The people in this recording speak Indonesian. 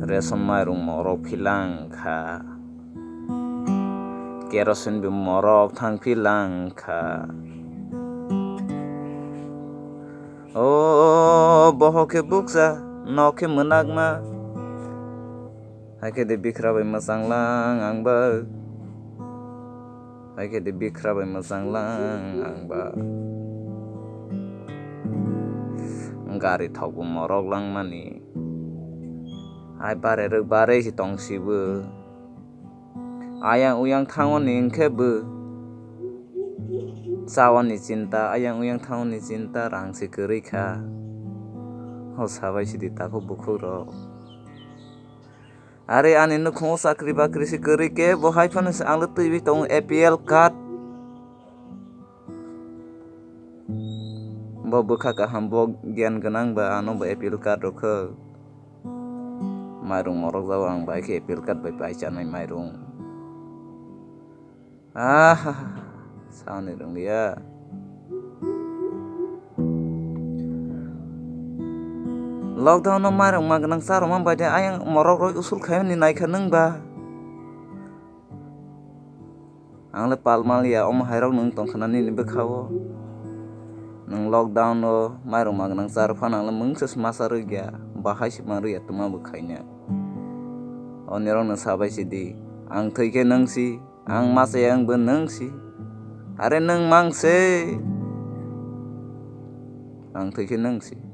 Reson mairung morok philang kha kerosin bi morok thang philang kha o bohoke buksa noke menagma haike de bikrabai masanglang angba haike de bikrabai masanglang angba gari thokbo morok langmani ai bare si tongsibo ayang uyang thangoni hingkhe chawani cinta ayang uyang thangoni cinta rangsi kwrwi kha ho sabai sidi tako bukhuk rok are ani nukhumo chakri bakri si kwrwi khe bo haifano se anglo twibi tongo APL card bo bwkha kaham bo gyan gwnang ba ano bo APL card rokho mairung morok jao ang bai khe APL card bai paichanai mairung saoni rungya lockdown no mairung magnang charok mang baide ayang morok rok usul khaimani naikha nungba angle palmalia omo hairok nung tongkhana nini bwkhao nung lockdown no mairung magnang charok phano angle mungsa masa rwgya bahai sima rwya tuma bwkhaina oni rok no sabai sidi ang thwikhe nungsi ang machai angbo nungsi are nung mangse ang thwikhe nungsi.